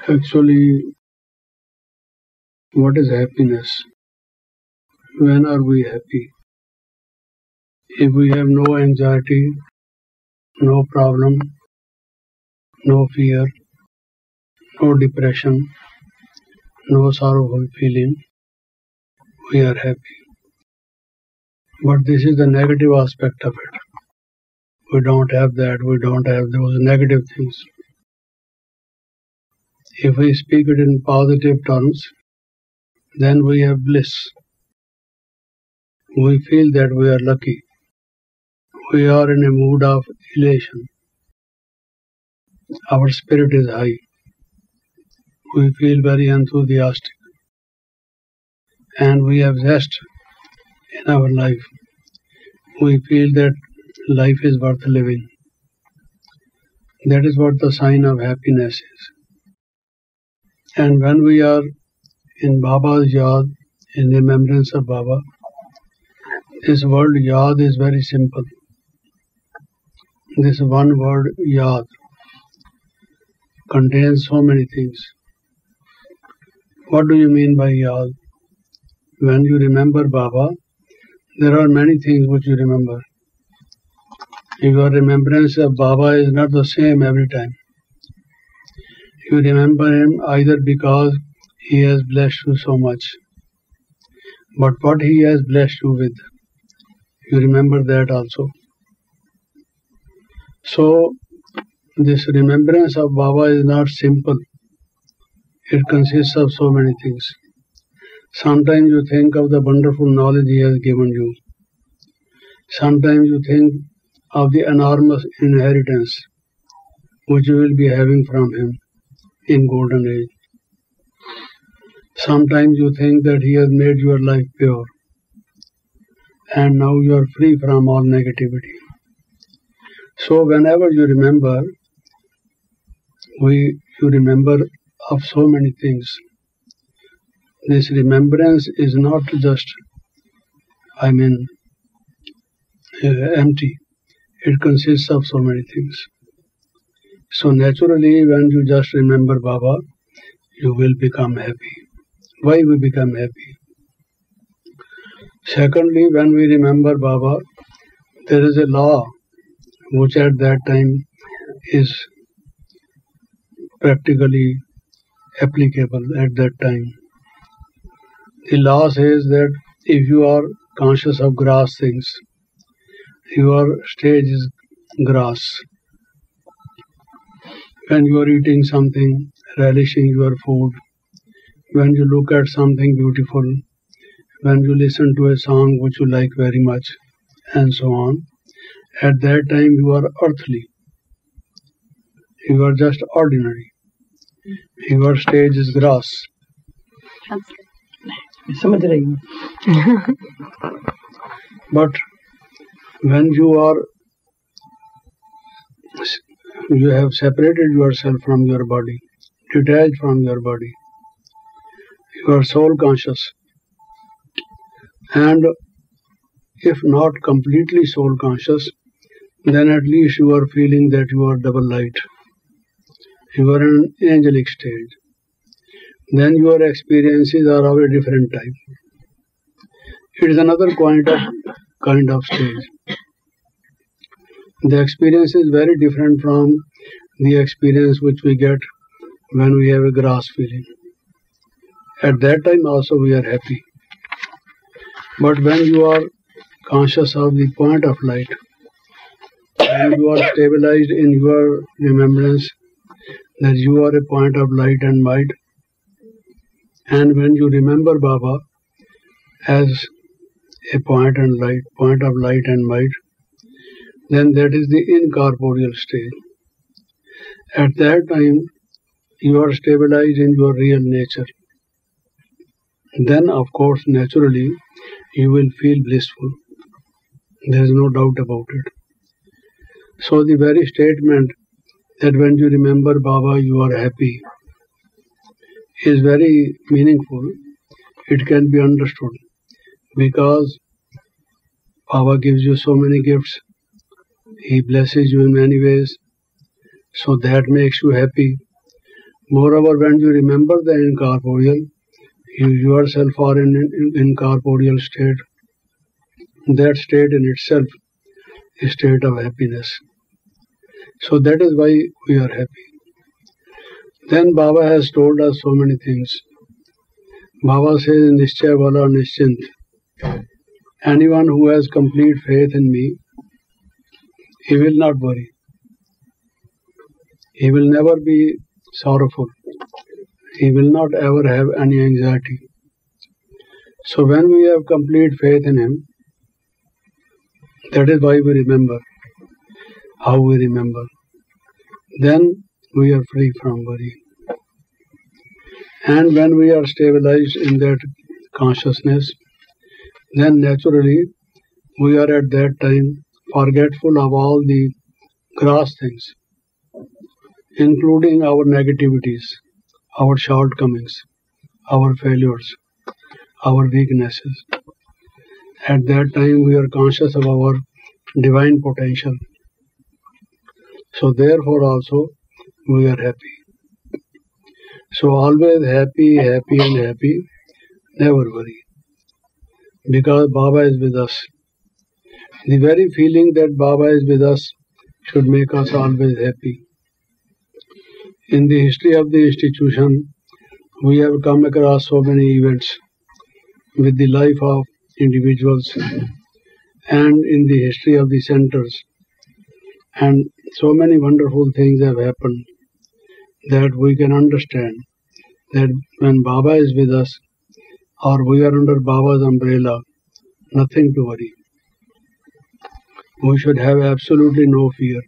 Actually, what is happiness? When are we happy? If we have no anxiety, no problem, no fear, no depression, no sorrowful feeling, we are happy. But this is the negative aspect of it. We don't have that, we don't have those negative things. If we speak it in positive terms, then we have bliss. We feel that we are lucky. We are in a mood of elation. Our spirit is high. We feel very enthusiastic. And we have zest in our life. We feel that life is worth living. That is what the sign of happiness is. And when we are in Baba's yad, in remembrance of Baba, this word yad is very simple. This one word yad contains so many things. What do you mean by yad? When you remember Baba, there are many things which you remember. Your remembrance of Baba is not the same every time. You remember him either because he has blessed you so much, but what he has blessed you with, you remember that also. So, this remembrance of Baba is not simple. It consists of so many things. Sometimes you think of the wonderful knowledge he has given you. Sometimes you think of the enormous inheritance which you will be having from him in golden age. Sometimes you think that he has made your life pure and now you are free from all negativity. So whenever you remember, you remember of so many things. This remembrance is not just, empty. It consists of so many things. So naturally, when you just remember Baba, you will become happy. Why we become happy? Secondly, when we remember Baba, there is a law which at that time is practically applicable at that time. The law says that if you are conscious of grass things, your stage is grass. When you are eating something, relishing your food, when you look at something beautiful, when you listen to a song which you like very much, and so on, at that time you are earthly. You are just ordinary. Your stage is grass. But when you have separated yourself from your body, detached from your body, you are soul conscious, and if not completely soul conscious, then at least you are feeling that you are double light. You are in an angelic stage. Then your experiences are of a different type. It is another kind of stage. The experience is very different from the experience which we get when we have a grass feeling. At that time also we are happy. But when you are conscious of the point of light, when you are stabilized in your remembrance that you are a point of light and might, and when you remember Baba as a point of light and might, then that is the incorporeal stage. At that time, you are stabilized in your real nature. Then, of course, naturally, you will feel blissful. There is no doubt about it. So the very statement that when you remember Baba, you are happy is very meaningful. It can be understood because Baba gives you so many gifts. He blesses you in many ways. So that makes you happy. Moreover, when you remember the incorporeal, you yourself are in incorporeal state. That state in itself is a state of happiness. So that is why we are happy. Then Baba has told us so many things. Baba says in Nischay Wala Nischint, anyone who has complete faith in me, he will not worry. He will never be sorrowful. He will not ever have any anxiety. So when we have complete faith in him, that is why we remember how we remember. Then we are free from worry. And when we are stabilized in that consciousness, then naturally we are at that time forgetful of all the gross things, including our negativities, our shortcomings, our failures, our weaknesses. At that time we are conscious of our divine potential. So therefore also we are happy. So always happy, happy and happy, never worry. Because Baba is with us. The very feeling that Baba is with us should make us always happy. In the history of the institution, we have come across so many events with the life of individuals and in the history of the centers. And so many wonderful things have happened that we can understand that when Baba is with us or we are under Baba's umbrella, nothing to worry. We should have absolutely no fear.